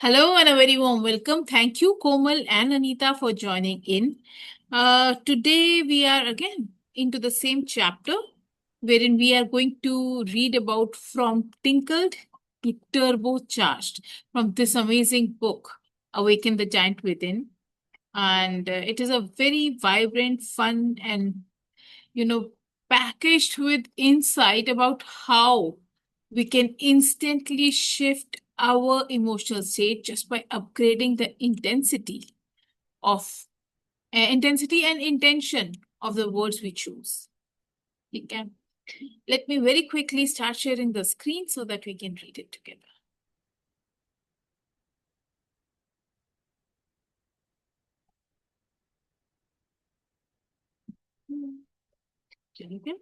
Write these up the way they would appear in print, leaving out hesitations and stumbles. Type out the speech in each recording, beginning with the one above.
Hello and a very warm welcome. Thank you, Komal and Anita, for joining in. Today, we are again into the same chapter wherein we are going to read about From Tinkled to Turbocharged from this amazing book, Awaken the Giant Within. And it is a very vibrant, fun, and you know, packaged with insight about how we can instantly shift our emotional state just by upgrading the intensity and intention of the words we choose. Okay. Let me very quickly start sharing the screen so that we can read it together. Okay.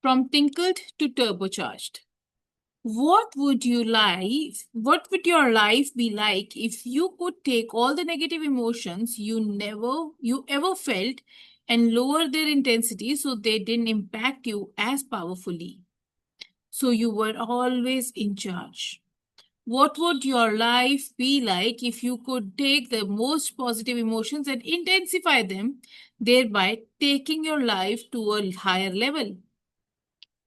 From tinkled to turbocharged. What would your life be like if you could take all the negative emotions you ever felt and lower their intensity so they didn't impact you as powerfully? So you were always in charge. What would your life be like if you could take the most positive emotions and intensify them, thereby taking your life to a higher level?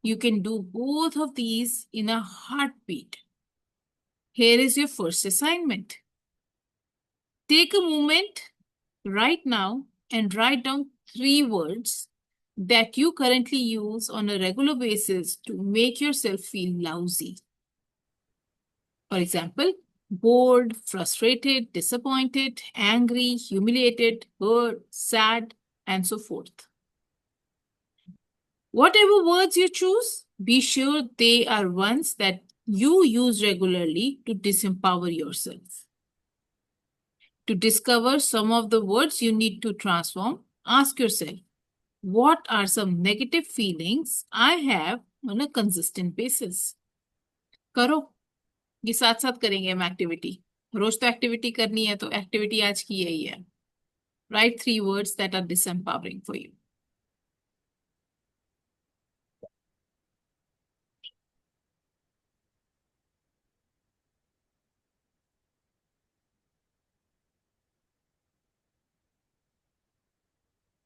You can do both of these in a heartbeat. Here is your first assignment. Take a moment right now and write down 3 words that you currently use on a regular basis to make yourself feel lousy. For example, bored, frustrated, disappointed, angry, humiliated, hurt, sad, and so forth. Whatever words you choose, be sure they are ones that you use regularly to disempower yourself. To discover some of the words you need to transform, ask yourself, what are some negative feelings I have on a consistent basis? करो, ये साथ साथ करेंगे हम activity. रोज तो activity करनी है, तो एक्टिविटी आज की यही है. Write 3 words that are disempowering for you.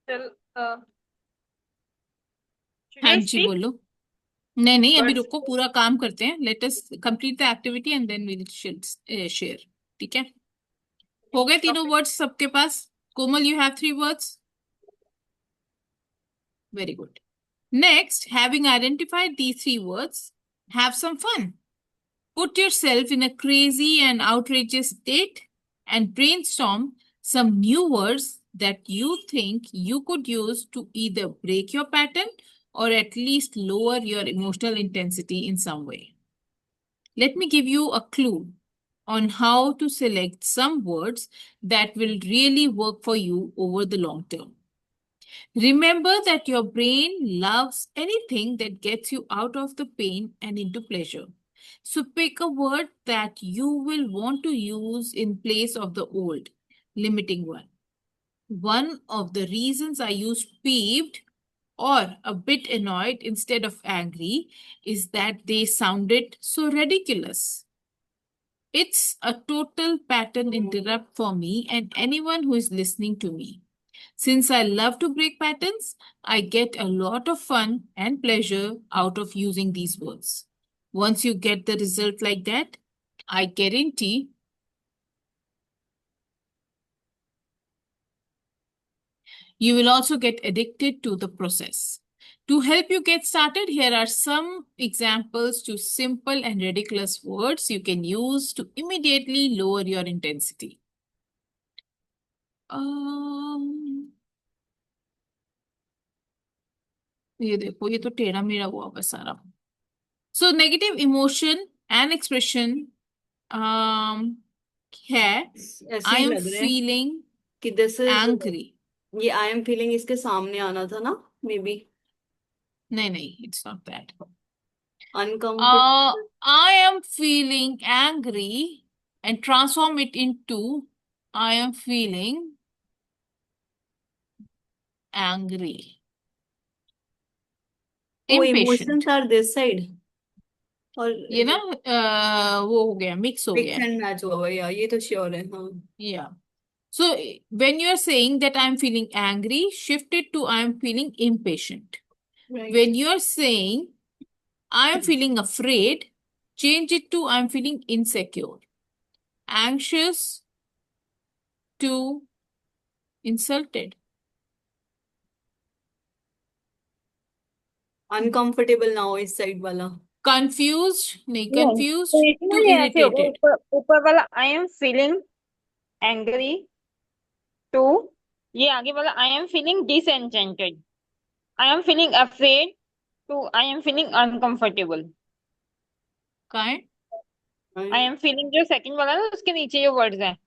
Till, should हाँ I जी speak? बोलो. नहीं नहीं, अभी Words. रुको, पूरा काम करते हैं. Let us complete the activity and then we should share. ठीक है, हो गए तीनों Okay. वर्ड्स सबके पास? Komal, you have 3 words. Very good. Next, having identified these 3 words, have some fun. Put yourself in a crazy and outrageous state and brainstorm some new words that you think you could use to either break your pattern or at least lower your emotional intensity in some way. Let me give you a clue on how to select some words that will really work for you over the long term. Remember that your brain loves anything that gets you out of the pain and into pleasure. So pick a word that you will want to use in place of the old, limiting one. One of the reasons I use peeved or a bit annoyed instead of angry is that they sounded so ridiculous. It's a total pattern interrupt for me and anyone who is listening to me. Since I love to break patterns, I get a lot of fun and pleasure out of using these words. Once you get the result like that, I guarantee you will also get addicted to the process. To help you get started, here are some examples to simple and ridiculous words you can use to immediately lower your intensity. ये देखो, ये तो टेढ़ा मेढ़ा हुआ होगा सारा. So negative emotion and expression है ऐसे I ही am लग रहा है feeling कि दिस इज angry. ये आई एम फीलिंग इसके सामने आना था ना, मे बी. नहीं नहीं, it's not that. Uncomfortable. I am feeling angry and transform it into I am feeling angry. Oh, emotions Impatient. are this side. और ये ना वो हो गया, मिक्स हो मिक्स गया. एंड मैच हुआ हुआ है यार, ये तो श्योर है हाँ. Yeah. So when you are saying that I'm feeling angry, shift it to I'm feeling impatient. Right. When you are saying I'm feeling afraid, change it to I'm feeling insecure. Anxious to insulted. Uncomfortable ना हो इस side वाला. Confused, नहीं, नहीं, तो confused to इसमें ऐसे होगा, irritated. ऊपर ऊपर वाला I am feeling angry too, ये आगे वाला I am feeling disenchanted, I am feeling afraid too I am feeling uncomfortable. Kind. I am feeling जो सेकंड वाला है ना, उसके नीचे जो वर्ड्स हैं,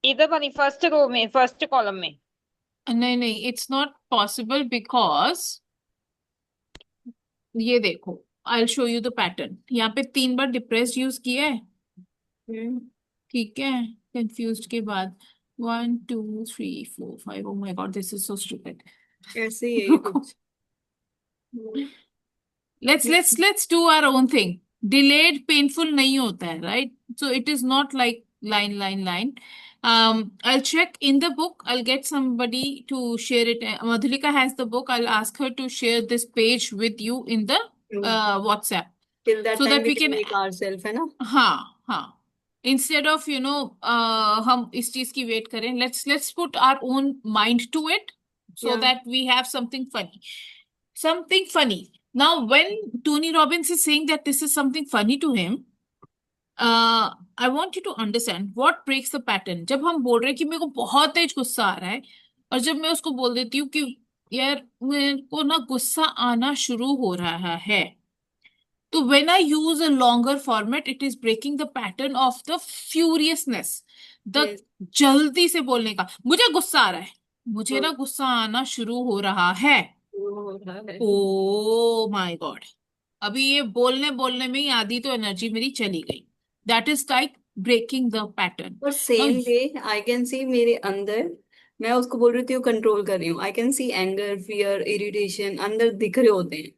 इधर वाली फर्स्ट रो में, फर्स्ट कॉलम में। नहीं नहीं, it's not possible because ये देखो, I'll show you the pattern. यहाँ पे 3 बार depressed यूज किया है, ठीक है, confused के बाद 1 2 3 4 5. Oh my god, this is so stupid. ऐसे ही है ये रुको. कुछ. Let's do our own thing. Delayed painful नहीं होता है, right? So it is not like line. I'll check in the book. I'll get somebody to share it. Madhulika has the book. I'll ask her to share this page with you in the WhatsApp, till that so time that we we can can. Make ourself है ना. हाँ हाँ. Instead of हम इस चीज की wait करें, let's put our own mind to it, so या. that we have something funny. Something funny. Now, when Tony Robbins is saying that this is something funny to him, I want you to understand what breaks the pattern. जब हम बोल रहे हैं कि मेरे को बहुत तेज गुस्सा आ रहा है, और जब मैं उसको बोल देती हूँ कि यार मेरे को ना गुस्सा आना शुरू हो रहा है, तो when I use a longer format, it is breaking the pattern of the furiousness. The Yes. जल्दी से बोलने का, मुझे गुस्सा आ रहा है, मुझे ना हाँ. गुस्सा आना शुरू हो रहा है. वो हो रहा है. ओ माय गॉड, अभी ये बोलने बोलने में ही आधी तो एनर्जी मेरी चली गई. That is like breaking the pattern. और same way I can see मेरे अंदर, मैं उसको बोल रही थी कंट्रोल कर रही हूँ. आई can C anger, fear, irritation अंदर दिख रहे होते हैं,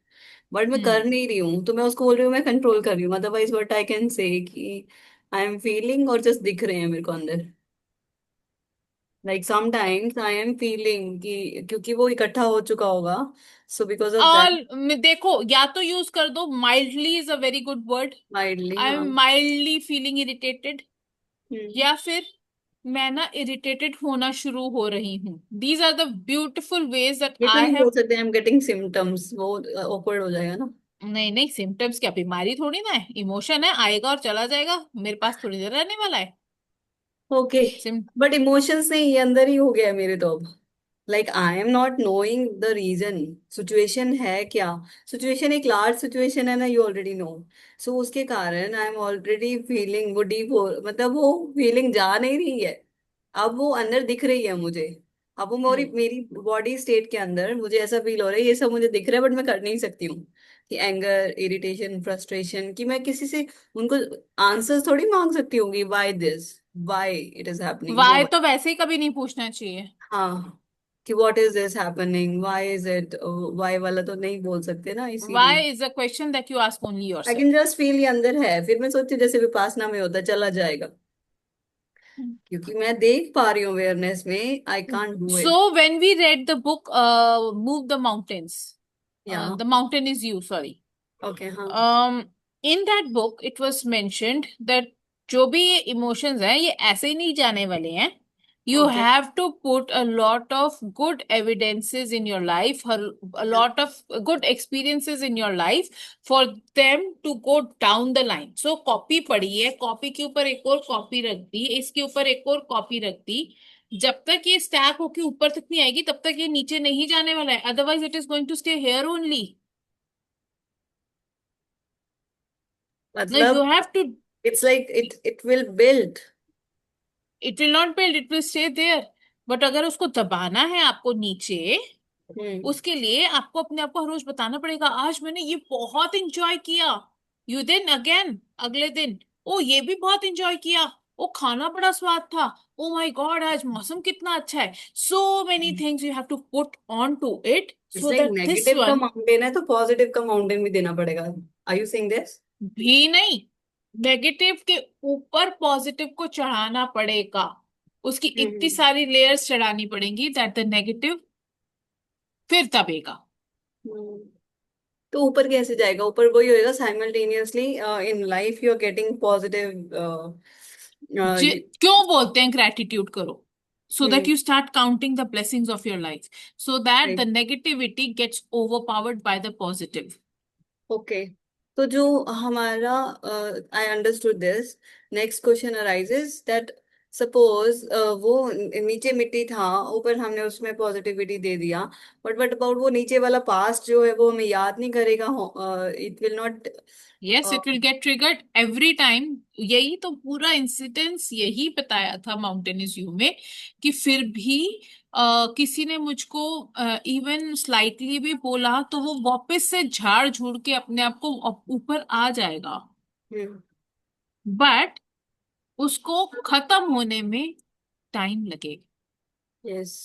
बट मैं कर नहीं रही हूँ, तो मैं उसको बोल रही हूँ मैं कंट्रोल कर रही हूँ. Otherwise what I can say कि आई एम फीलिंग और जस्ट दिख रहे हैं मेरे को अंदर. Like sometimes I am feeling कि क्योंकि वो इकट्ठा हो चुका होगा, सो बिकॉज ऑफ दैट. और देखो, या तो यूज कर दो mildly is a very good word. Mildly I हाँ. Am mildly feeling irritated, hmm. या फिर मैं ना इरिटेटेड होना शुरू हो रही हूँ. These are the beautiful ways that ये तो आई नहीं बोल हैव. सकते आई एम गेटिंग सिम्टम्स, वो ऑकवर्ड हो जाएगा ना. नहीं नहीं, सिम्टम्स क्या बीमारी थोड़ी ना है, इमोशन है, आएगा और चला जाएगा, मेरे पास थोड़ी देर रहने वाला है. ओके. सिम बट इमोशंस नहीं, ये अंदर ही हो गया है मेरे तो अब. Like I am not knowing the reason. Situation है क्या? सिचुएशन एक लार्ज सिचुएशन है ना, यू ऑलरेडी नो. सो उसके कारण आई एम ऑलरेडी फीलिंग वो डीप हो, मतलब वो फीलिंग जा नहीं रही है. अब वो अंदर दिख रही है मुझे. अब वो मेरी हम्म मेरी बॉडी स्टेट के अंदर मुझे ऐसा फील हो रहा है, ये सब मुझे दिख रहा है, बट मैं कर नहीं सकती हूँ. कि एंगर, इरिटेशन, फ्रस्ट्रेशन, कि मैं किसी से उनको आंसर्स थोड़ी मांग सकती हूँ. Why this, why it is happening, वो. वाई तो वैसे ही कभी नहीं पूछना चाहिए. हाँ. कि what is this happening, why is it, why वाला तो नहीं बोल सकते ना, इसीलिए. Why is a question that you ask only I can yourself. Just feel ये अंदर है, फिर मैं सोचती हूँ जैसे विपासना में होता चला जाएगा. क्योंकि मैं देख पा रही हूँ अवेयरनेस में, I can't do it. So when we read the book, Move the Mountains, या. the mountain is you, sorry. Okay. हाँ. In that book, it was mentioned that जो भी ये emotions हैं, ये ऐसे ही नहीं जाने वाले हैं. You okay. have to put a lot of good evidences in your life, a lot of good experiences in your life for them to go down the line. So copy पढ़ी है, copy के ऊपर एक और copy रख दी, इसके ऊपर एक और copy रख दी. जब तक ये स्टैक होके ऊपर तक नहीं आएगी, तब तक ये नीचे नहीं जाने वाला है. Otherwise it is going to stay here only. Now you मतलब have to. It's like it will build. It will not build, it will stay there. But अगर उसको दबाना है आपको नीचे, उसके लिए आपको अपने आप को हर रोज बताना पड़ेगा, आज मैंने ये बहुत इंजॉय किया। यू देन अगेन अगले दिन, ओ ये भी बहुत इंजॉय किया, ओ खाना बड़ा स्वाद था, ओ माय गॉड आज मौसम कितना अच्छा है। So many things you have to put on to it it's so like that this negative का वन माउंटेन है तो पॉजिटिव का माउंटेन भी देना पड़ेगा। Are you saying this? भी नहीं, नेगेटिव के ऊपर पॉजिटिव को चढ़ाना पड़ेगा, उसकी इतनी हम्म सारी लेयर्स चढ़ानी पड़ेंगी दैट द नेगेटिव फिर दबेगा। हम्म। तो ऊपर कैसे जाएगा? ऊपर वही होएगा simultaneously in life you are getting positive. क्यों बोलते हैं ग्रेटिट्यूड करो? So that hmm you start counting the blessings of your life, so that the right. Negativity gets overpowered by the positive. Okay. तो जो हमारा, I understood this. Next question arises that suppose वो नीचे मिट्टी था, ऊपर हमने उसमें पॉजिटिविटी दे दिया, बट वट अबाउट वो नीचे वाला पास्ट जो है वो हमें याद नहीं करेगा, it will not. Yes, it will get triggered every time. यही तो पूरा इंसिडेंस यही बताया था माउंटेनियस यू में, कि फिर भी किसी ने मुझको इवन स्लाइटली भी बोला तो वो वापस से झाड़ झूड़ के अपने आप को ऊपर आ जाएगा, बट उसको खत्म होने में टाइम लगेगा। यस।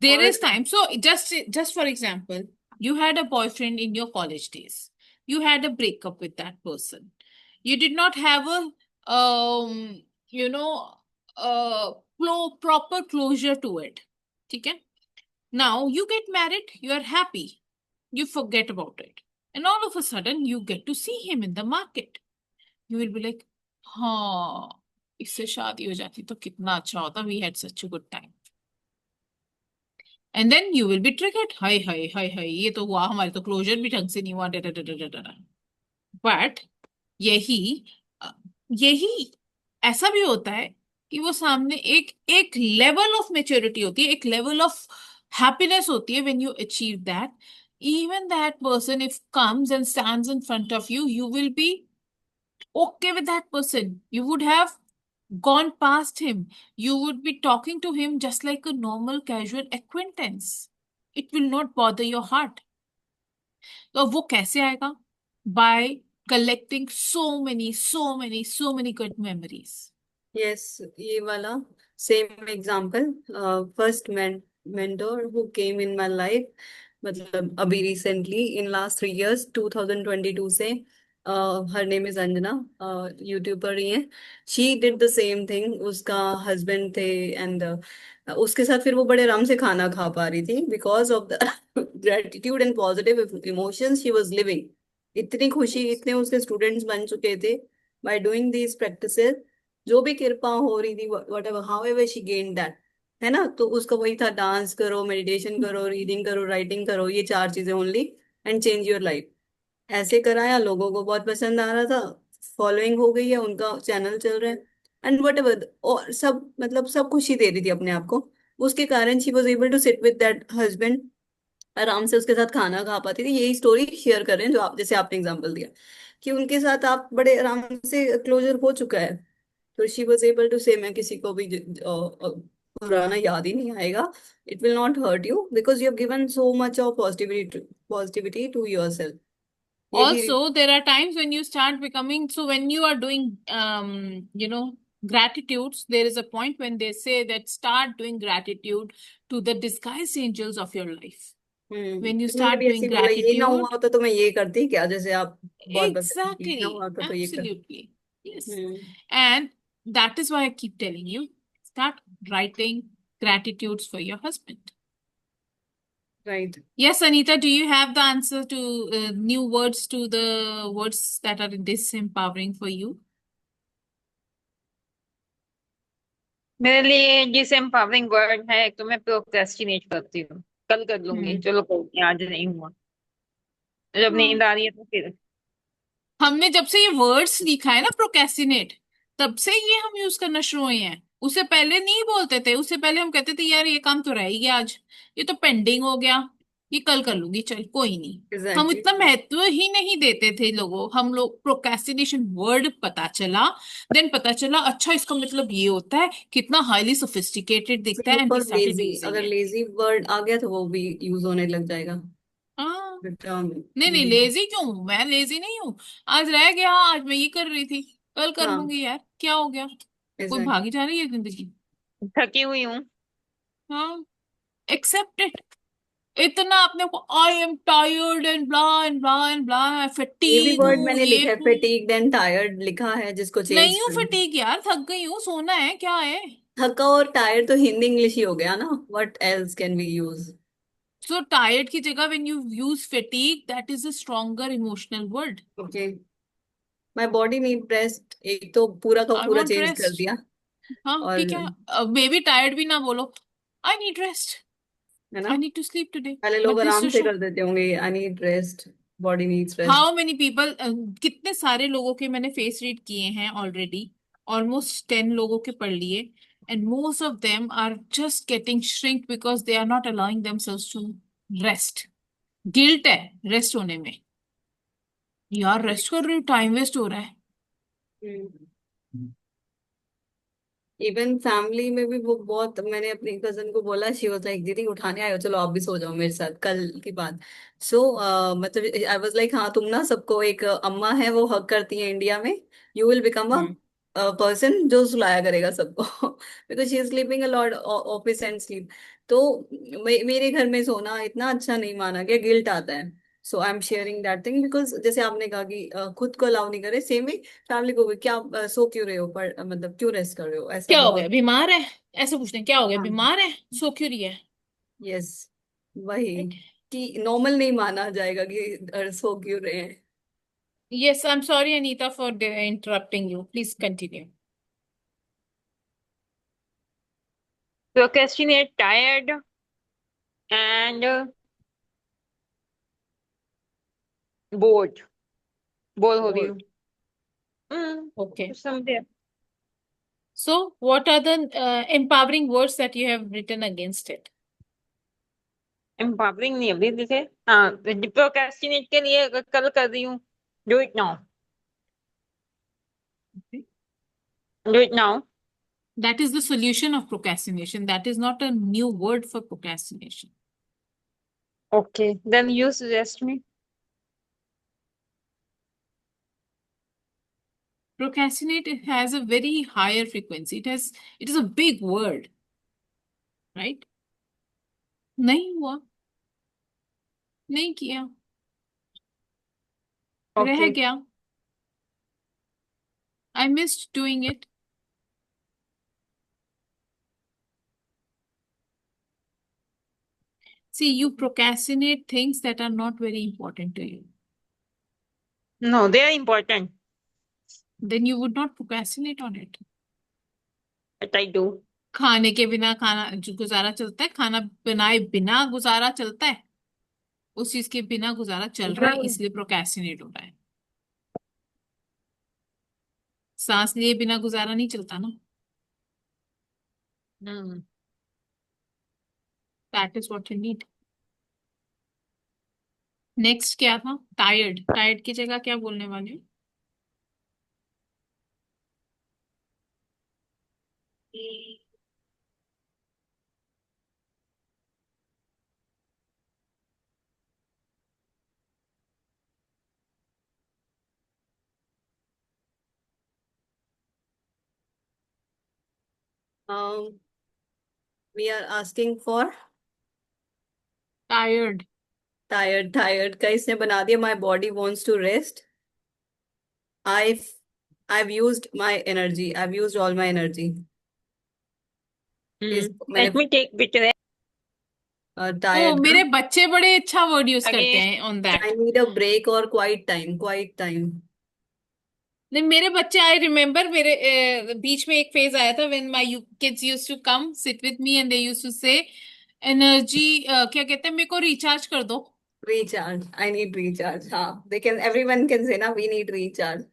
There और is time. So just for example, you had a boyfriend in your college days. You had a breakup with that person. You did not have a you know proper closure to it. Okay? Now you get married, you are happy. You forget about it. And all of a sudden you get to see him in the market. You will be like, हाँ, इससे शादी हो जाती तो कितना अच्छा होता. We had such a good time. And then you will be triggered, हाय हाय हाय हाय ये तो हुआ, हमारे तो क्लोजर भी ढंग से नहीं हुआ, बट यही अ, यही ऐसा भी होता है कि वो सामने एक एक लेवल ऑफ मेच्योरिटी होती है, एक लेवल ऑफ हैप्पीनेस होती है when you achieve that. Even that person if comes and stands in front of you, you will B okay with that person. You would have gone past him. You would be talking to him just like a normal casual acquaintance. It will not bother your heart. तो वो कैसे आएगा? By collecting so many good memories. Yes, ये वाला same example. First mentor who came in my life, मतलब अभी recently in last 3 years 2022 से, her name is Anjana, YouTube पर ही है। She did the same thing, उसका हस्बैंड थे एंड उसके साथ फिर वो बड़े आराम से खाना खा पा रही थी because of the gratitude and positive emotions she was living. इतनी खुशी, इतने उसके स्टूडेंट्स बन चुके थे बाय डूइंग दीज प्रैक्टिसेस। जो भी कृपा हो रही थी, what ever how ever she gain that, है ना? तो उसका वही था, डांस करो, मेडिटेशन करो, रीडिंग करो, राइटिंग करो, ये 4 चीजें only, and change your life. ऐसे कराया, लोगों को बहुत पसंद आ रहा था, फॉलोइंग हो गई है, उनका चैनल चल रहा है एंड वट एवर, और सब मतलब सब खुशी दे रही थी अपने आप को। उसके कारण she was able to sit with that husband, आराम से उसके साथ खाना खा पाती थी। यही स्टोरी शेयर कर रहे हैं जो आप, जैसे आपने एग्जांपल दिया कि उनके साथ आप बड़े आराम से क्लोजर हो चुका है। तो शी वॉज एबल टू से, मैं किसी को भी पुराना याद ही नहीं आएगा। It will not hurt you because you have given so much of positivity to yourself. ये भी। Also, there are times when you start becoming, so when you are doing, gratitudes, there is a point when they say that start doing gratitude to the disguised angels of your life. When you तुमने start भी doing ऐसे बोला, ये ना हुआ gratitude, होता तो मैं ये करती क्या, जैसे आप बहुत बता, ये ना हुआ exactly, होता तो ये कर। absolutely, yes. Hmm And that is why I keep telling you, start writing gratitudes for your husband. Right. Yes, Anita, do you have the answer to new words to the words that are disempowering for you? मेरे लिए जिस empowering word है, एक तो मैं procrastinate करती हूँ, कल कर लूंगी, हम्म। चलो कोई नहीं, आज नहीं हुआ। जब नींद हाँ, आ रही है तो फिर हमने जब से ये वर्ड्स लिखा है ना प्रोक्रेस्टिनेट, तब से ये हम यूज करना शुरू हुए हैं। उससे पहले नहीं बोलते थे, उससे पहले हम कहते थे यार ये काम तो रह ही गया आज, ये तो पेंडिंग हो गया। ये कल कर लूंगी, चल कोई नहीं। हम एग्जैक्टली। इतना महत्व ही नहीं देते थे लोगों, हम लोग प्रोक्रेस्टिनेशन वर्ड पता चला, देन पता चला अच्छा इसका मतलब ये होता है, कितना हाईली सोफिस्टिकेटेड दिखता है, same and we for started lazy, using अगर इट। लेजी वर्ड आ गया तो वो भी यूज होने लग जाएगा। हाँ। टर्म। नहीं नहीं, लेजी क्यों हूं मैं? लेजी नहीं हूँ। आज रह गया, आज मैं ये कर रही थी, कल कर हाँ, लूंगी यार, क्या हो गया? कोई एग्जैक्ट। भागी जा रही है जिंदगी? थकी हुई हूँ। हाँ, एक्सेप्ट इट। इतना अपने को I am tired and blah and blah, ये भी फटीग वर्ड हूँ, मैंने ये लिखा है, हूँ। फेटीग्ड एंड टायर्ड लिखा है, जिसको चेंज नहीं हूँ करना। फटीग यार, थक गई हूँ, सोना है, क्या है? थका और टायर्ड तो हिंदी इंग्लिश ही हो गया ना, what else can we use? So tired की जगह when you use fatigue, that is a stronger emotional word. Okay, my body need rest, एक तो पूरा का आई पूरा वांट चेंज कर रेस्ट। दिया। हाँ और ठीक है, मे बी टायर्ड भी ना बोलो, आई नीड रेस्ट, है ना, I need to sleep today, पहले लोग बट दिस आराम टू से शो। कर देते होंगे, I need rest, body needs rest. How many people, कितने सारे लोगों के मैंने फेस रीड किए हैं ऑलरेडी, ऑलमोस्ट 10 लोगों के पढ़ लिए, and most of them are just getting shrink because they are not allowing themselves to rest. Guilt है रेस्ट होने में, यार रेस्ट कर रही हूँ, टाइम वेस्ट हो रहा है। इवन फैमिली में भी वो बहुत, मैंने अपनी कजन को बोला, शी वाज लाइक दीदी उठाने आए हो, चलो आप भी सो जाओ मेरे साथ कल की बात। सो मतलब आई वाज लाइक हाँ तुम ना सबको, एक अम्मा है वो हक करती है इंडिया में, you will become hmm. A person जो सुलाया करेगा सबको because she is sleeping a lot office and sleep. तो मेरे घर में सोना इतना अच्छा नहीं माना गया, गिल्ट आता है। So I am sharing that thing, because जैसे आपने कहा कि खुद को अलाउ नहीं करे, सेम ही फैमिली को भी, क्या सो क्यों रहे हो, पर मतलब क्यों रेस्ट कर रहे हो, ऐसा क्या हो गया, बहुत। बीमार है? ऐसे पूछते हैं, क्या हो गया, हाँ, बीमार है, सो क्यों रही है? यस, वही, Right? कि नॉर्मल नहीं माना जाएगा कि सो क्यों रहे हैं। Yes, I'm sorry, Anita, for interrupting you. Please continue. Procrastinate, tired, and bored. Bore हो रही और हूँ। हम्म। Okay. कुछ समझे? So, what are the empowering words that you have written against it? Empowering नहीं अभी लिखे। हाँ, प्रोक्रेस्टिनेट के लिए अगर कल कर रही हूँ, do it now. Okay. Do it now. That is the solution of procrastination. That is not a new word for procrastination. Okay, then you suggest me. Procrastinate, it has a very higher frequency. It is a big word, right? नहीं हुआ, नहीं किया, रह okay. गया, I missed doing it. See, you procrastinate things that are not very important to you. No, they are important, Then you would not procrastinate on it. But I do. खाने के बिना खाना गुजारा चलता है, खाना बनाए बिना गुजारा चलता है, उस चीज के बिना गुजारा चल रहा है, इसलिए प्रोक्रेस्टिनेट हो रहा है। सांस लिए बिना गुजारा नहीं चलता ना। Hmm. That is what you need. Next क्या था? टायर्ड। टायर्ड की जगह क्या बोलने वाले हो? We are asking for tired. Tired, tired का इसने बना दिया, my body wants to rest, I I've used my energy, I've used all my energy, इस मैंने let me take picture oh, tired का, मेरे बच्चे बड़े अच्छा वर्ड यूज करते अगेन। हैं on I that. Need a break और क्वाइट टाइम, क्वाइट टाइम। नहीं, मेरे बच्चे, आई रिमेम्बर, मेरे बीच में एक फेज आया था when my kids used to come sit with me and they used to say energy, क्या कहते हैं, मेरे को रिचार्ज कर दो। रिचार्ज, आई नीड रिचार्ज, हाँ, they can, everyone can say ना, we need recharge.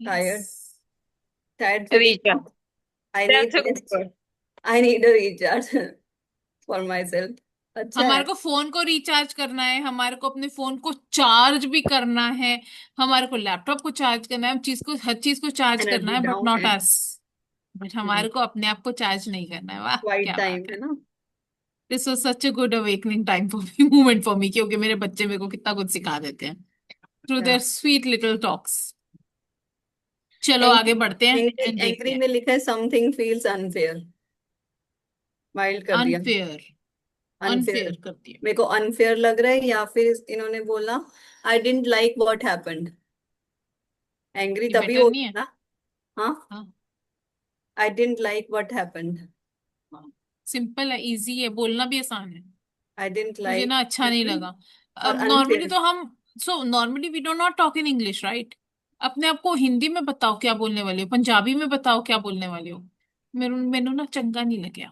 Yes. Tired, tired fatigue, Richa, I need that's a good rest, word. I need a recharge for myself. अच्छा हमारे है। को phone को recharge करना है, हमारे को अपने फोन को चार्ज भी करना है, हमारे को लैपटॉप को चार्ज करना है, हर चीज को चार्ज करना एनर्जी है, बट डाउन नॉट है। अस। बट हमारे को अपने आप को चार्ज नहीं करना है। वाह क्वाइट क्या टाइम बात है है। ना। This was such a good awakening time for me, moment for me, क्योंकि मेरे बच्चे मेरे को कितना कुछ सिखा देते हैं थ्रू देयर अच्छा। Sweet little talks. चलो आगे एंग्री, बढ़ते हैं एंग्री, एंड देखते एंग्री हैं। में लिखा है समथिंग फील्स अनफेयर। वाइल्ड कर दिया। अनफेयर। अनफेयर। अनफेयर कर दिया। मेरे को अनफेयर लग रहा है, या फिर इन्होंने बोला I didn't like what happened. Angry ये तभी बेटर नहीं होता है। है ना। हाँ। हाँ। I didn't like what happened. Simple है, इजी है, बोलना भी आसान है। आई डिडंट मुझे लाइक ना अच्छा नहीं हैपेंड। लगा। और अब नॉर्मली अनफेयर। तो हम, so normally we do not talk in English right. अपने आप को हिंदी में बताओ क्या बोलने वाले हो, पंजाबी में बताओ क्या बोलने वाले हो। मेरे मेनू ना चंगा नहीं लगे।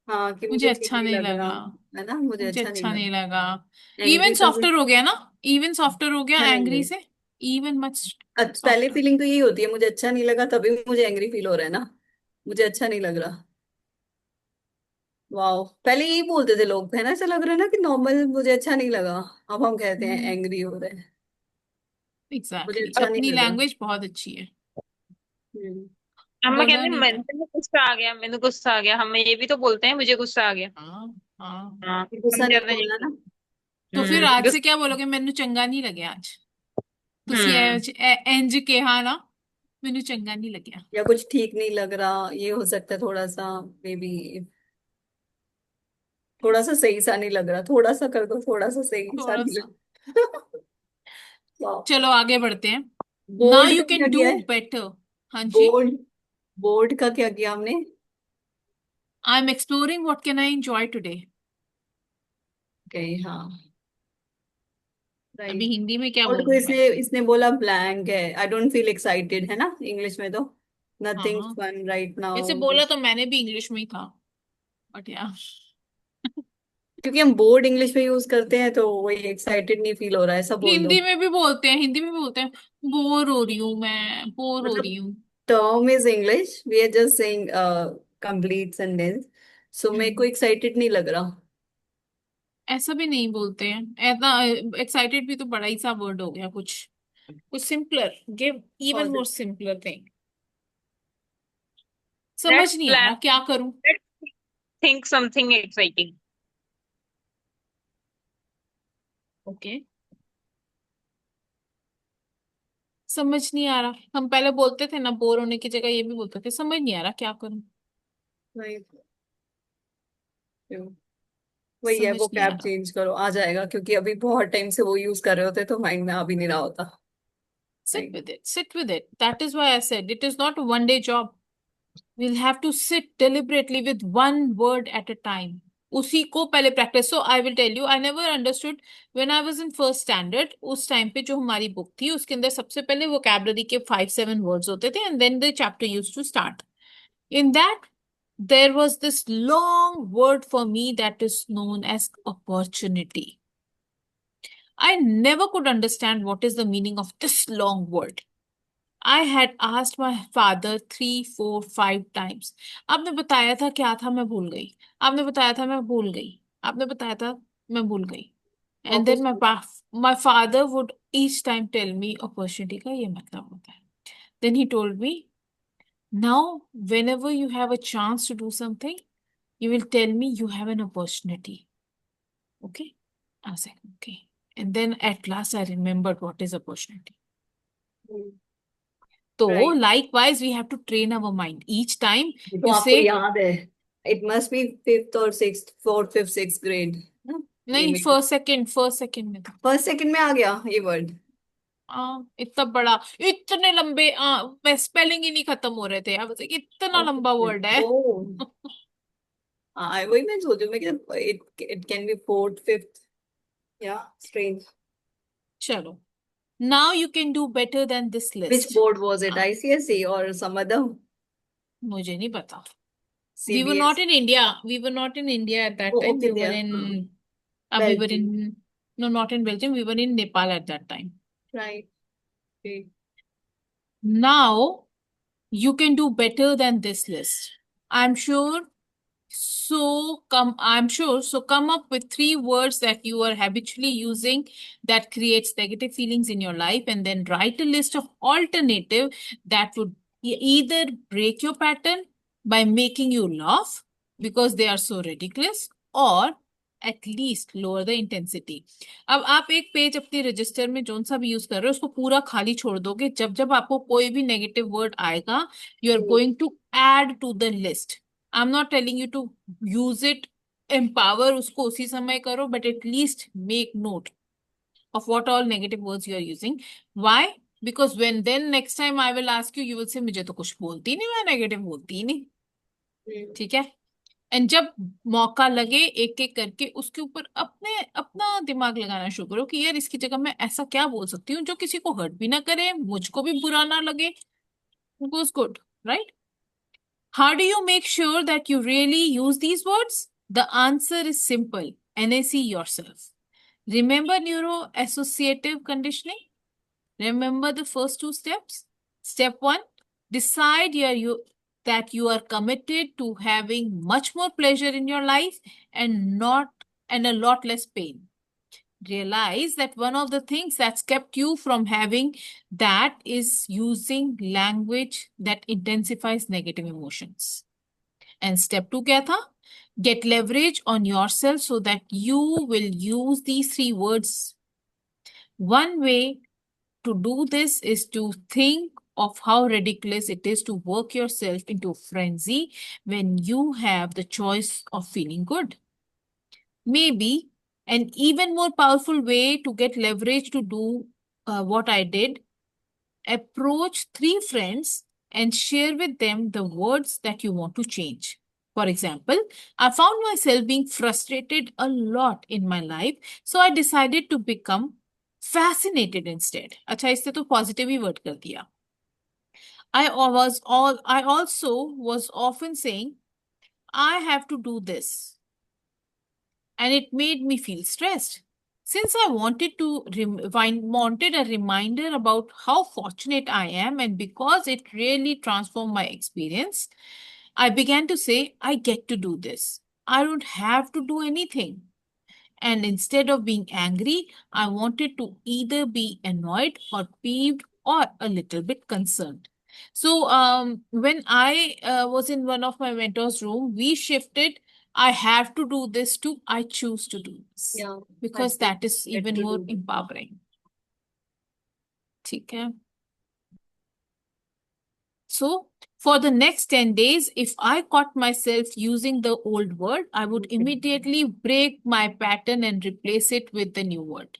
हाँ, कि मुझे मुझे ठीक अच्छा नहीं नहीं लग रहा। लगा। है ना, मुझे मुझे अच्छा नहीं अच्छा नहीं लगा। लगा। इवन एंग्री तो सॉफ्टर हो गया ना। इवन सॉफ्टर हो गया अच्छा नहीं एंग्री लगा। से। इवन मच अच्छा, पहली सॉफ्टर। फीलिंग तो यही होती है, मुझे अच्छा नहीं लगा, तभी मुझे एंग्री फील हो रहा है ना। मुझे अच्छा नहीं लग रहा। वाह, पहले यही बोलते थे लोग, है ना, ऐसा लग रहा है ना कि नॉर्मल मुझे अच्छा नहीं लगा। अब हम कहते हैं एंग्री हो रहे हैं। मुझे एग्जैक्टली, और अच्छा नहीं अपनी लग रहा। लैंग्वेज बहुत अच्छी है। हम्म। अम्मा बोला कहते नहीं था। मैंने गुस्सा आ गया, मैंने गुस्सा आ गया, हम ये भी तो बोलते हैं मुझे गुस्सा आ गया। हाँ। हाँ। हाँ, गुस्सा हम नहीं ज्यादा बोलना नहीं। ना। तो फिर आज से गुस्सा। क्या बोलोगे, मैनू चंगा नहीं लगे आज। तुसी हम्म। इंज कहा ना, मैनू चंगा नहीं लग्या। या कुछ ठीक नहीं लग रहा, ये हो सकता है थोड़ा सा। May be. थोड़ा सा सही सा नहीं लग रहा, थोड़ा सा कर दो, थोड़ा सा सही सा थोड़ा नहीं सा। लग। वाह। चलो आगे बढ़ते हैं। नाउ बोर्ड यू का क्या कैन किया डू है? बेटर। हाँ जी। बोर्ड। बोर्ड का क्या किया हमने? I am exploring what can I enjoy today. गई, हाँ। अभी राइट। हिंदी में क्या बोर्ड को बोलूं मैं। इसने इसने बोला ब्लैंक है, आई डोंट फील एक्साइटेड, है ना इंग्लिश में तो। हाँ नथिंग हाँ। फन राइट वैसे नाउ। बोला तो मैंने भी इंग्लिश में ही था, बट यार। क्योंकि हम बोर्ड इंग्लिश में यूज करते हैं, तो वही एक्साइटेड नहीं फील हो रहा है, ऐसा बोल दो। हिंदी में भी बोलते हैं, हिंदी में भी बोलते हैं। बोर हो रही हूँ मैं, बोर हो रही मतलब हूँ। Term is English, we are just saying complete sentence. So मेरे को हम्म। एक्साइटेड नहीं लग रहा। ऐसा भी नहीं बोलते हैं, ऐसा। एक्साइटेड भी तो बड़ा ही सा वर्ड हो गया कुछ। कुछ simpler, give even more positive. Simpler thing. समझ लेट्स नहीं आ रहा प्लान। क्या करूं। Let's think something exciting. Okay. समझ नहीं आ रहा, हम पहले बोलते थे ना बोर होने की जगह ये भी बोलते थे, समझ नहीं आ रहा क्या करूं। वही है, समझ वो नहीं आ कैब रहा। चेंज करो, आ जाएगा, क्योंकि अभी बहुत टाइम से वो यूज कर रहे होते तो माइंड में आ भी नहीं रहा होता। Sit right. with it. Sit with it. That is why I said it is not a one day job. We'll have to sit deliberately with one word at a time. उसी को पहले practice. So I will tell you, I never understood when I was in first standard. उस time पे जो हमारी book थी उसके अंदर सबसे पहले वोकैबुलरी के 5-7 वर्ड्स होते थे, and then the chapter used to start. In that there was this long word for me that is known as opportunity. I never could understand what is the meaning of this long word. I had asked my father 3, 4, 5 times. आपने बताया था क्या था, मैं भूल गई। आपने बताया था, मैं भूल गई। आपने बताया था, मैं भूल गई। And then office. my father would each time tell me opportunity का ये मतलब होता है. Then he told me, now whenever you have a chance to do something, you will tell me you have an opportunity. Okay? I was like, okay. And then at last I remembered what is opportunity. So right. likewise, we have to train our mind. Each time ये तो you आपको say, याद है। It must be fifth और six, fourth fifth six grade ना। ये नहीं, मेरे फर्स्ट सेकंड में था। फर्स्ट सेकंड में आ गया ये वर्ड। इतना बड़ा, इतने लंबे स्पेलिंग ही नहीं खत्म हो रहे थे, अब इतना लंबा वर्ड है। ओ। हाँ, वही मैं सोचू, मैं it it can be fourth fifth. या स्ट्रेंज। चलो, now you can do better than this which list. Board was it, हाँ, आईसीएसई और सम अदर? मुझे नहीं पता। We were not CBSE. in India. We were not in India at that oh time. Okay We were दिया, in, हाँ। we were Belgium. in, no, not in Belgium. We were in Nepal at that time. Right. Now you can do better than this list. I'm sure So I'm sure. So come up with 3 words that you are habitually using that creates negative feelings in your life, and then write a list of alternative that would either break your pattern by making you laugh because they are so ridiculous, or at least lower the intensity. अब आप एक page अपने register में zone सा भी use कर रहे हो उसको पूरा खाली छोड़ दोगे. जब जब आपको कोई भी नेगेटिव वर्ड आएगा, you are going to add to the list. I'm not telling you to use it, empower उसको उसी समय करो, but at least make note of what all negative words you are using. Why? Because when then next time I will ask you, you will say मुझे तो कुछ बोलती नहीं, मैं नेगेटिव बोलती ही नहीं. ठीक है. एंड जब मौका लगे एक एक करके उसके ऊपर अपने अपना दिमाग लगाना शुरू करो कि यार इसकी जगह मैं ऐसा क्या बोल सकती हूँ जो किसी को हर्ट भी ना करे, मुझको भी बुरा ना लगे. Goes good, right? How do you make sure that you really use these words? The answer is simple. NAC yourself. Remember neuro-associative conditioning? Remember the first 2 steps? Step 1, decide that you are committed to having much more pleasure in your life and a lot less pain. Realize that one of the things that's kept you from having that is using language that intensifies negative emotions. And step 2 क्या था? Get leverage on yourself so that you will use these 3 words. One way to do this is to think of how ridiculous it is to work yourself into a frenzy when you have the choice of feeling good. Maybe an even more powerful way to get leverage to do what I did, approach 3 friends and share with them the words that you want to change. For example, I found myself being frustrated a lot in my life, so I decided to become fascinated instead. अच्छा, इससे तो positive ही word कर दिया. I also was often saying, I have to do this, and it made me feel stressed. Since I wanted a reminder about how fortunate I am, and because it really transformed my experience, I began to say, I get to do this. I don't have to do anything. And instead of being angry, I wanted to either be annoyed or peeved or a little bit concerned. So when I was in one of my mentors' room, we shifted. I have to do this to I choose to do this. Yeah, Because I that is get even to more do that. empowering. ठीक है. So for the next 10 days, if I caught myself using the old word, I would immediately break my pattern and replace it with the new word.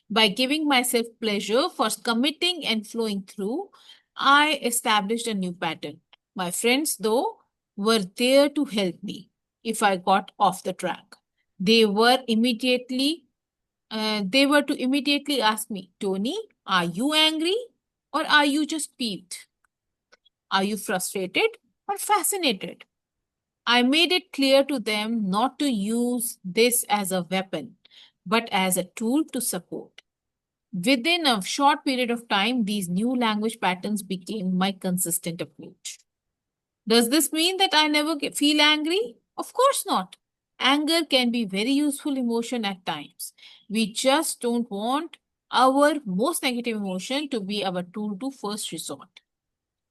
By giving myself pleasure for committing and flowing through, I established a new pattern. My friends, though, were there to help me if I got off the track. They were to immediately ask me, Tony, are you angry or are you just peeved? Are you frustrated or fascinated? I made it clear to them not to use this as a weapon, but as a tool to support. Within a short period of time, these new language patterns became my consistent approach. Does this mean that I never feel angry? Of course not. Anger can be very useful emotion at times. We just don't want our most negative emotion to be our tool to first resort.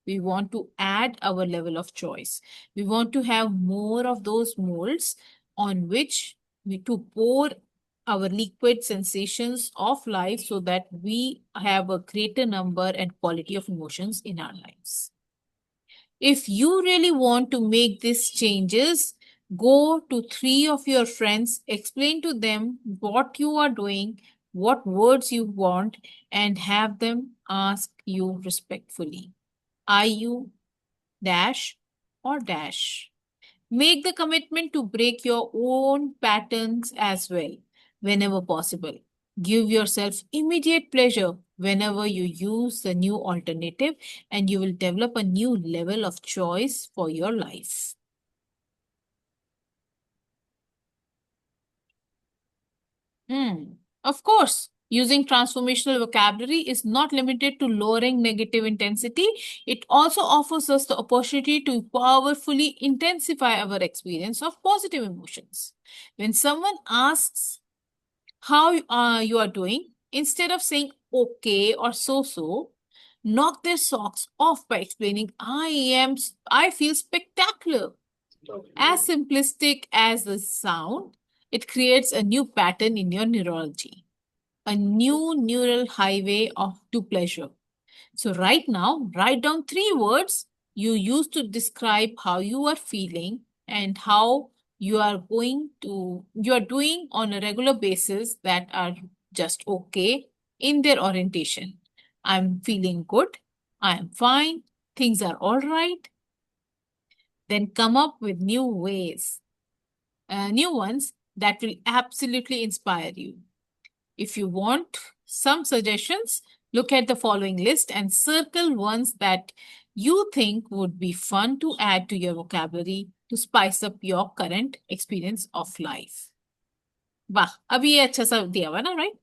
We want to add our level of choice. We want to have more of those molds on which we to pour our liquid sensations of life so that we have a greater number and quality of emotions in our lives. If you really want to make these changes, go to 3 of your friends, explain to them what you are doing, what words you want, and have them ask you respectfully. Are you dash or dash? Make the commitment to break your own patterns as well, whenever possible. Give yourself immediate pleasure whenever you use the new alternative, and you will develop a new level of choice for your life. Of course, Using transformational vocabulary is not limited to lowering negative intensity. It also offers us the opportunity to powerfully intensify our experience of positive emotions. When someone asks how you are doing, instead of saying okay or so, knock their socks off by explaining, I feel spectacular. As simplistic as the sound, it creates a new pattern in your neurology, a new neural highway to pleasure. So, right now, write down 3 words you use to describe how you are feeling and how you are doing on a regular basis that are just okay in their orientation. I'm feeling good. I am fine. Things are all right. Then come up with new ones that will absolutely inspire you. If you want some suggestions, look at the following list and circle ones that you think would be fun to add to your vocabulary to spice up your current experience of life. वाह, अभी ये अच्छा सा दिया हुआ ना, right?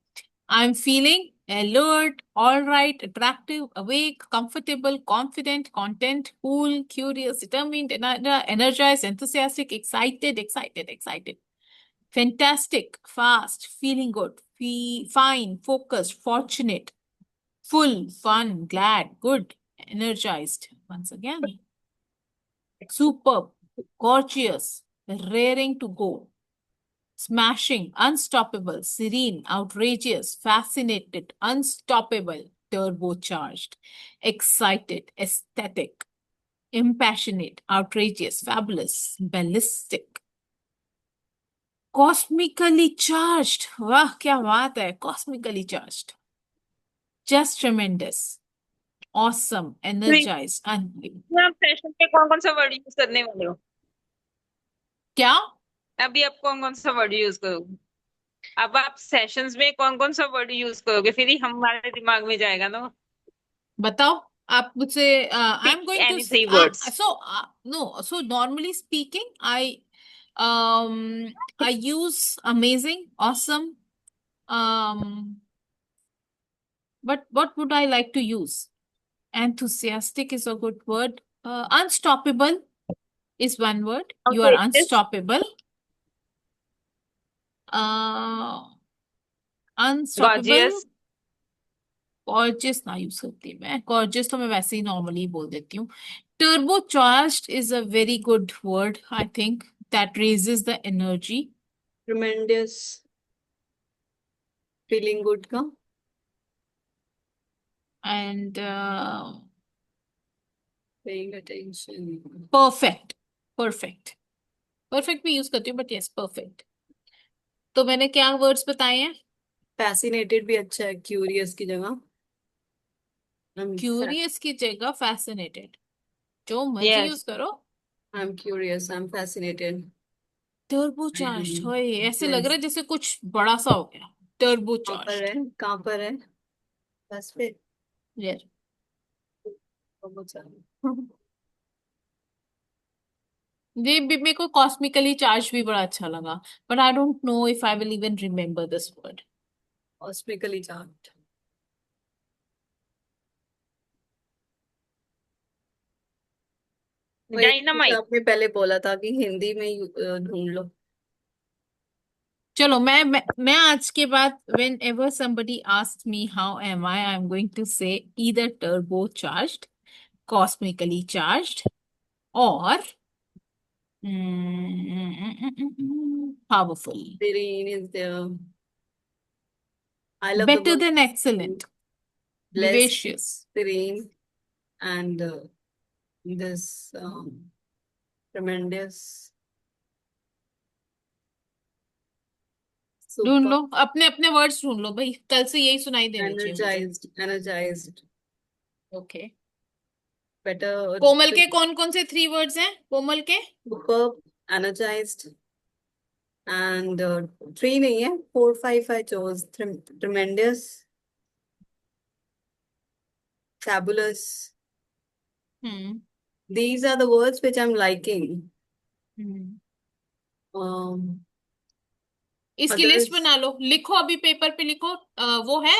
I'm feeling alert, all right, attractive, awake, comfortable, confident, content, cool, curious, determined, energized, enthusiastic, excited. Fantastic, fast, feeling good, fine, focused, fortunate, full, fun, glad, good, energized. Once again, superb, gorgeous, raring to go, smashing, unstoppable, serene, outrageous, fascinated, unstoppable, turbocharged, excited, aesthetic, impassionate, outrageous, fabulous, ballistic, cosmically charged. वाह क्या बात है, cosmically charged, just tremendous, awesome, energized, unbelievable. आप session में कौन कौन सा word use करने वाले हो? क्या? अभी आप कौन कौन सा वर्ड यूज करोगे? अब आप सेशंस में कौन कौन सा वर्ड यूज करोगे? फिर ही हमारे दिमाग में जाएगा ना। बताओ आप मुझसे Pick I'm going to any 3 words. so normally speaking I use amazing, awesome, but what would I like to use? Enthusiastic is a good word. Unstoppable is one word. You are Outrageous. unstoppable. Unstoppable. Gorgeous. Gorgeous ना use करती मैं, gorgeous तो मैं वैसे ही normally बोल देती हूँ. Turbocharged is a very good word, I think, that raises the energy. Tremendous, feeling good का And paying attention. perfect भी यूज करती हूँ, but yes, perfect. तो मैंने क्या वर्ड्स बताए हैं? Fascinated भी अच्छा है, curious की जगह. Curious की जगह fascinated, जो मर्जी Yes. यूज करो. I'm curious, I'm fascinated. Turbocharged, होए ऐसे लग Yes. रहा है जैसे कुछ बड़ा सा हो गया. कहाँ पर Turbocharged. है, कहाँ पर है? बस फिर Yes. ये भी मेरे को कॉस्मिकली चार्ज भी बड़ा अच्छा लगा, but I don't know if I will even remember this word. cosmically charged. वही Dynamite. आपने पहले बोला था कि हिंदी में ढूंढ लो. चलो मैं आज के बाद whenever somebody asks me how am I'm going to say either turbo charged, cosmically charged, or powerful. Serene is there. I love Better the word than excellent, blessed, vivacious. serene, and this tremendous. ढूंढ Super, लो, अपने अपने words ढूंढ लो भाई, कल से यही सुनाई देने चाहिए मुझे. energized. ओके. Better. कोमल के कौन कौन से 3 वर्ड्स हैं? कोमल के Superb, energized, and 3 नहीं है, 4 5 I chose. Tremendous, fabulous. These are the words which I'm liking. इसकी लिस्ट Otherwise, बना लो, लिखो अभी पेपर पे लिखो। वो है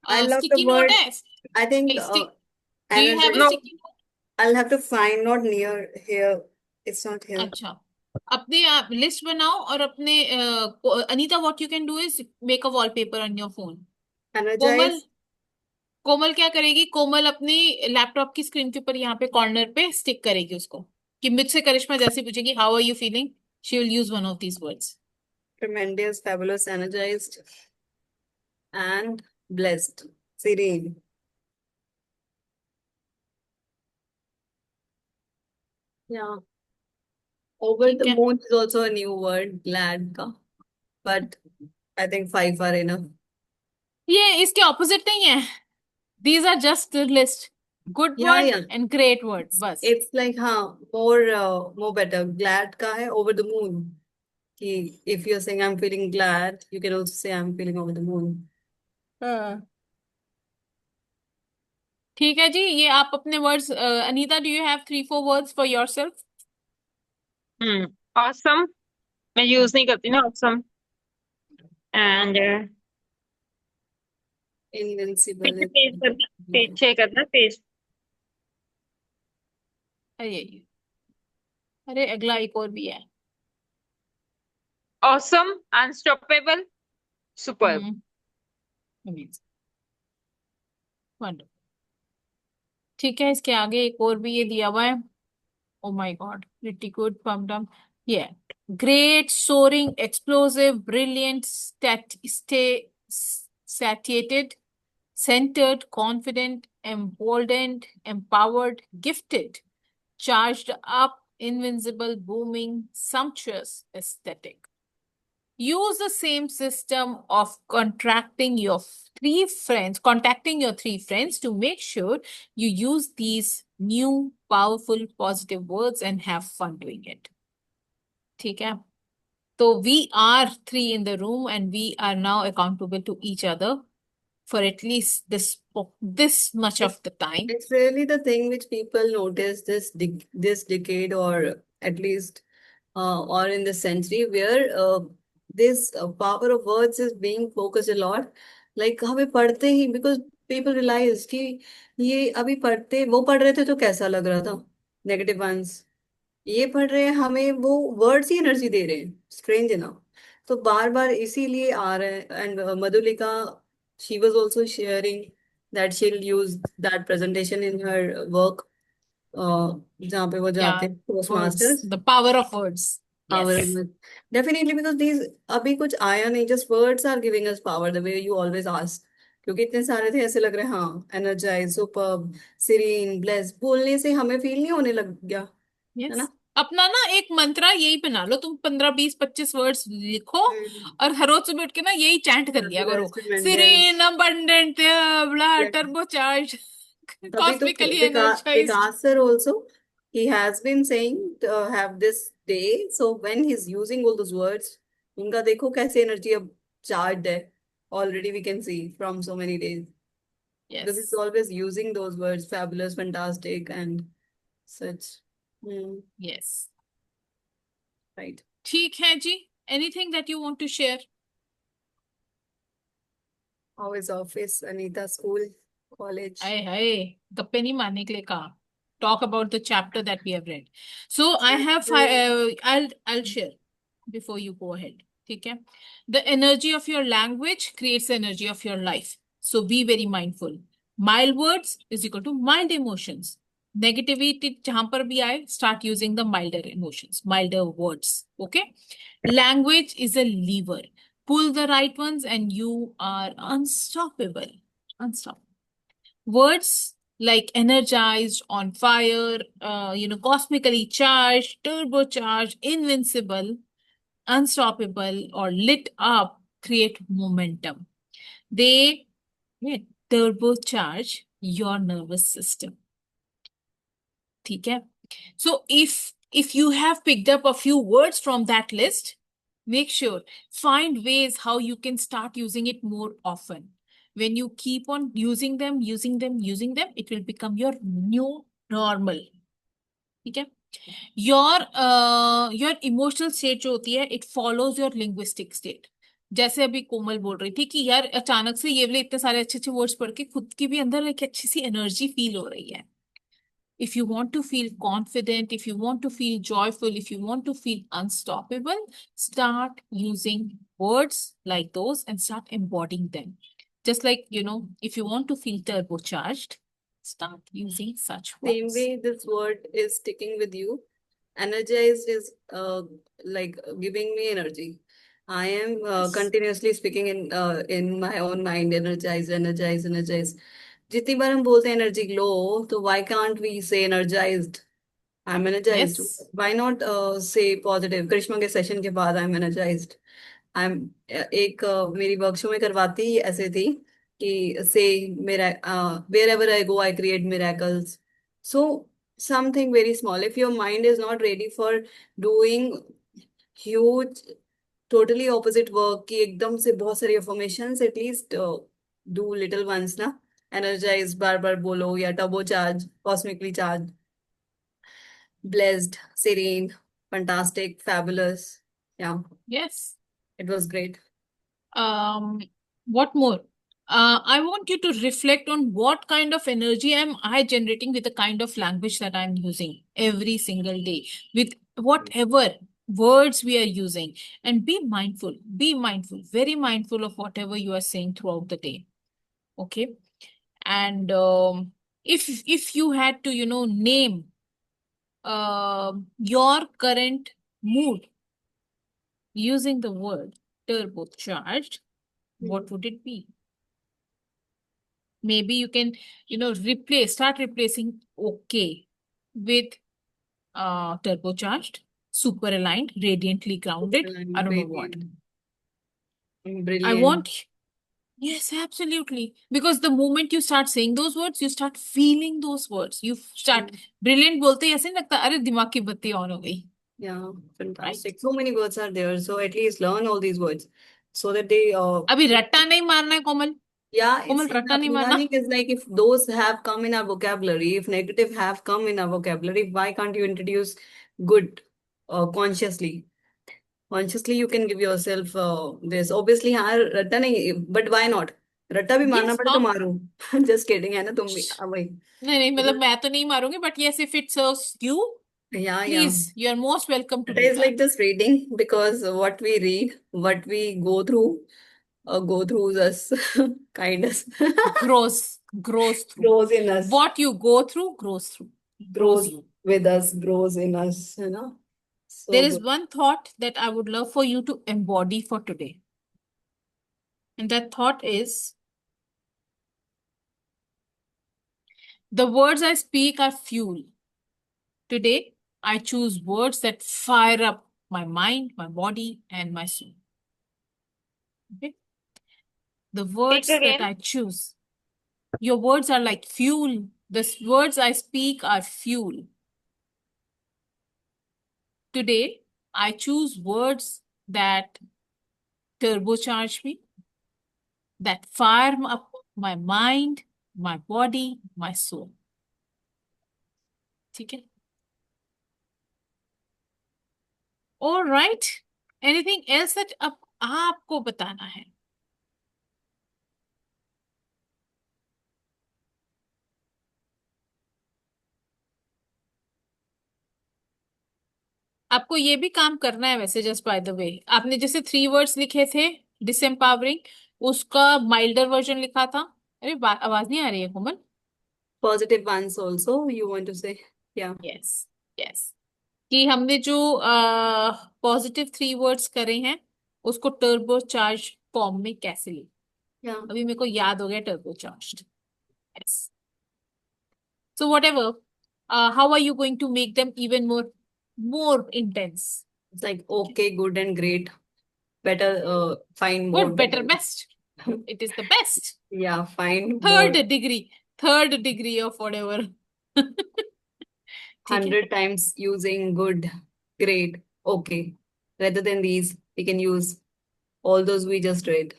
I love the sticky note word. है? I think do you have a No. energize. Sticky note? I'll have to find, not near here. It's not here. अच्छा, अपने आप लिस्ट बनाओ और अपने Anita, what you can do is make a wallpaper on your phone. Komal, Energize. कोमल क्या करेगी, कोमल अपनी laptop की स्क्रीन के ऊपर यहाँ पे कॉर्नर पे स्टिक करेगी उसको, कि मुझसे करिश्मा जैसे पूछेगी how are you feeling, she will use one of these words. Tremendous, fabulous, energized, and blessed. Serene. Yeah. Over ठीक the है, moon is also a new word, glad ka. But I think five are enough. ये इसके opposite नहीं है, these are just list, good Yeah, word yeah. And great word बस। It's like, more better. Glad ka hai over the moon. Ki if you're saying I'm feeling glad, you can also say I'm feeling over the moon. हाँ, ठीक है जी, ये आप अपने words, Anita do you have 3-4 words for yourself? Awesome. मैं use नहीं करती ना awesome. And Invincible. पीछे पेज करना, पीछे करना पेज. अरे अरे अगला एक और भी है। Awesome, unstoppable, superb. amazing, wonderful। ठीक है, इसके आगे एक और भी ये दिया हुआ है। Oh my god, pretty good, pumped up, ये great, soaring, explosive, brilliant, satiated, centered, confident, emboldened, empowered, gifted, charged up, invincible, booming, sumptuous, aesthetic। Use the same system of contacting your three friends to make sure you use these new, powerful, positive words and have fun doing it. ठीक है? So we are 3 in the room and we are now accountable to each other for at least this much of the time. It's really the thing which people notice this decade, or at least or in the century, where this power of words is being focused a lot. Like हमें पढ़ते ही, because people realize कि ये अभी पढ़ते, वो पढ़ रहे थे तो कैसा लग रहा था, नेगेटिव वंस, ये पढ़ रहे हैं, हमें वो वर्ड्स ही एनर्जी दे रहे हैं, स्ट्रेंज है ना। तो बार बार इसीलिए आ रहे हैं। And Madhulika, she was also sharing that she'll use that presentation in her work, जहाँ पे वो जाते Yeah, हैं words, Toastmasters। the power of words. Power of Yes. words. Definitely, because these अभी कुछ आया नहीं, just words are giving us power the way you always ask। क्योंकि इतने सारे थे, ऐसे लग रहे हैं हाँ, energized, superb, serene, blessed, बोलने से हमें फील नहीं होने लग गया, है Yes. ना। अपना ना एक मंत्रा यही बना लो तुम, 15-20-25 वर्ड्स लिखो हम्म। और हर रोज सुबह उठ के ना यही चैंट कर लिया करो। That's tremendous। Serene, abundant, blah, Yes। Turbocharge, तभी तो cosmically energized. Vikas sir also, he has been saying to have this day, so when he's using all those words, उनका देखो कैसे एनर्जी अब चार्ज है, already we can see from so many days, because he's yes, always using those words, fabulous, fantastic, and such। Yes, Right। ठीक है जी। Anything that you want to share? How is office, Anita, school, college? हाय हाय, गप्पे नहीं मारने के लिए कहा। Talk about the chapter that we have read. So I have I'll share before you go ahead. ठीक है? The energy of your language creates the energy of your life. So be very mindful. Mild words is equal to mild emotions. Negativity जहां पर भी आए, start using the milder emotions, milder words. Okay? Language is a lever. Pull the right ones and you are unstoppable. Unstoppable. Words like energized, on fire, cosmically charged, turbocharged, invincible, unstoppable, or lit up create momentum. They turbocharge your nervous system. ठीक है? So if you have picked up a few words from that list, make sure, find ways how you can start using it more often. When you keep on using them, it will become your new normal. ठीक है? Your emotional state जो होती है, it follows your linguistic state. जैसे अभी कोमल बोल रही थी कि यार अचानक से ये वाले इतने सारे अच्छे अच्छे वर्ड्स पढ़ के खुद की भी अंदर एक अच्छी सी एनर्जी फील हो रही है. If you want to feel confident, if you want to feel joyful, if you want to feel unstoppable, start using words like those and start embodying them. Just like, if you want to feel turbocharged, start using such Same words. way, this word is sticking with you. Energized is like giving me energy. I am Yes. continuously speaking in my own mind, energize, energize, energize. जितनी बार हम बोलते हैं energy low, तो why can't we say energized? I'm energized. Yes. Why not say positive? करिश्मा के session के बाद I'm energized. I'm एक मेरी वर्कशॉप में करवाती ऐसे थी कि से मेरा wherever I go I create miracles. So something very small. If your mind is not ready for doing huge, totally opposite work कि एकदम से बहुत सारी affirmations, at least do little ones ना. Energize बार बार बोलो या turbo charge, cosmically charged, blessed, serene, fantastic, fabulous. Yeah, Yes. it was great. Um, what more? I want you to reflect on what kind of energy am I generating with the kind of language that I'm using every single day, with whatever words we are using, and be mindful, very mindful of whatever you are saying throughout the day. Okay. And if you had to, name your current mood using the word turbocharged, what would it be? Maybe you can, start replacing okay with turbocharged, super aligned, radiantly grounded. I don't know what. I Brilliant. want, yes, absolutely. Because the moment you start saying those words, you start feeling those words. You start brilliant बोलते ही ऐसे नहीं लगता अरे दिमाग की बत्ती on हो गई. Yeah, Right? fantastic. So many words are there. So at least learn all these words so that they अभी रट्टा नहीं मारना है कोमल. yeah, it's कोमल रट्टा नहीं मारना. learning is like if those have come in our vocabulary, if negative have come in our vocabulary, why can't you introduce good consciously? Consciously you can give yourself this. Obviously, हाँ रट्टा नहीं, but why not? रट्टा भी मारना Yes, पड़े तो हाँ. मारो. Just kidding है ना तुम भी. हाँ भाई. नहीं नहीं मतलब मैं तो नहीं मारूंगी but yes if it serves you Yeah, yeah. please you are most welcome to It do is like that. just reading because what we read, what we go through us, kind of Grows through. grows in us, What you go through grows grows you. with us, grows in us, you know. There So is good. one thought that I would love for you to embody for today. And that thought is the words I speak are fuel. Today, I choose words that fire up my mind, my body, and my soul. Okay? The Speak words that again. I choose. Your words are like fuel. The words I speak are fuel. Today, I choose words that turbocharge me, that fire up my mind, my body, my soul. ठीक है? All right. Anything else that अब आपको बताना है? आपको ये भी काम करना है वैसे जस्ट बाय द वे आपने जैसे 3 वर्ड्स लिखे थे डिसएम्पावरिंग उसका माइल्डर वर्जन लिखा था. अरे आवाज नहीं आ रही है कोमल. positive ones also you want to say, yeah, yes yes कि हमने जो पॉजिटिव 3 वर्ड्स करे हैं उसको टर्बो चार्ज फॉर्म में कैसे लिखे. yeah. अभी मेरे को याद हो गया turbo charge. Yes so whatever how are you going to make them even more intense. It's like okay, good and great, better, fine, more good better better. Best. It is the best. Yeah, fine, more. Third degree of whatever. ठीक है. 100 times using good, great, okay. Rather than these, we can use all those we just read.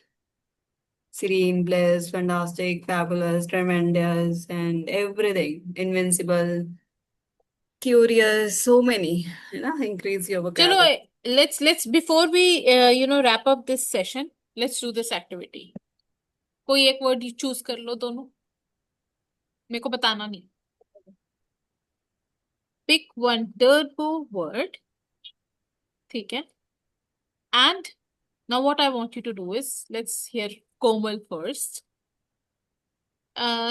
Serene, blessed, fantastic, fabulous, tremendous, and everything. Invincible, curious, so many. Increase your चलो vocabulary. let's before we wrap up this session let's do this activity. कोई एक word choose कर लो दोनों, मेरे को बताना नहीं. Pick one turbo word. ठीक है. And now what I want you to do is, let's hear Komal first.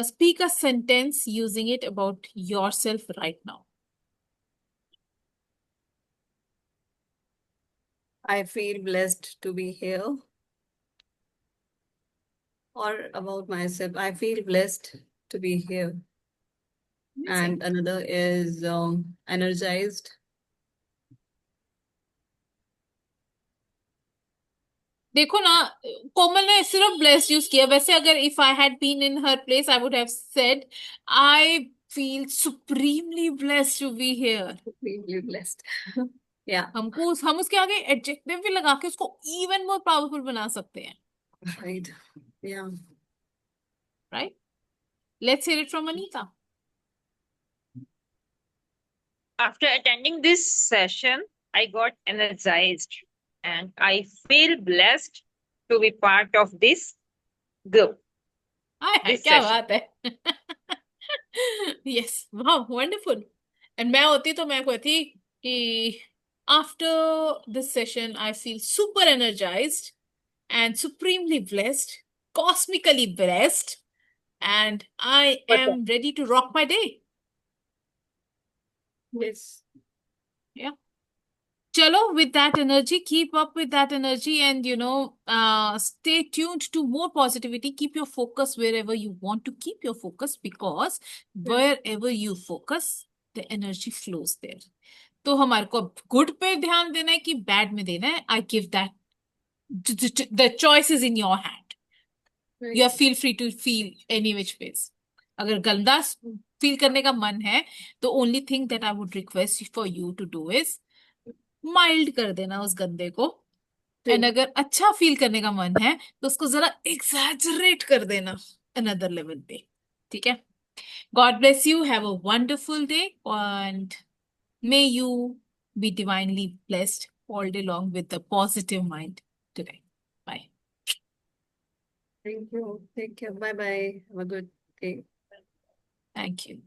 Speak a sentence using it about yourself right now. I feel blessed to be here. Or about myself, I feel blessed to be here. Amazing. And another is energized. देखो ना, कोमल ने सिर्फ blessed use किया. वैसे अगर if I had been in her place I would have said I feel supremely blessed to be here. Supremely blessed. Yeah, हम उसके आगे एडजेक्टिव भी लगा के उसको इवन मोर पावरफुल बना सकते हैं. right. Yeah. Right. Let's hear it from Anita. After attending this session, I got energized and I feel blessed to be part of this group. This क्या session. बात है. यस, वाह, वंडरफुल. एंड मैं होती तो मैं कहती कि after this session I feel super energised and supremely blessed, cosmically blessed, and I am ready to rock my day. Yes. Yeah. Chalo, with that energy, keep up with that energy, and stay tuned to more positivity. Keep your focus wherever you want to keep your focus, because wherever you focus, the energy flows there. तो हमारे को good पे ध्यान देना है कि bad में देना है. I give that. The choice is in your hand. You are feel free to feel any which ways. अगर गंदा फील करने का मन है तो only thing that I would request for you to do is mild कर देना उस गंदे को. एंड अगर अच्छा फील करने का मन है तो उसको जरा एक्सैजरेट कर देना अनदर लेवल पे. ठीक है. God bless you. Have a wonderful day, and may you be divinely blessed all day long with a positive mind today. Bye. Thank you. Take care. Bye bye. Have a good day. Thank you.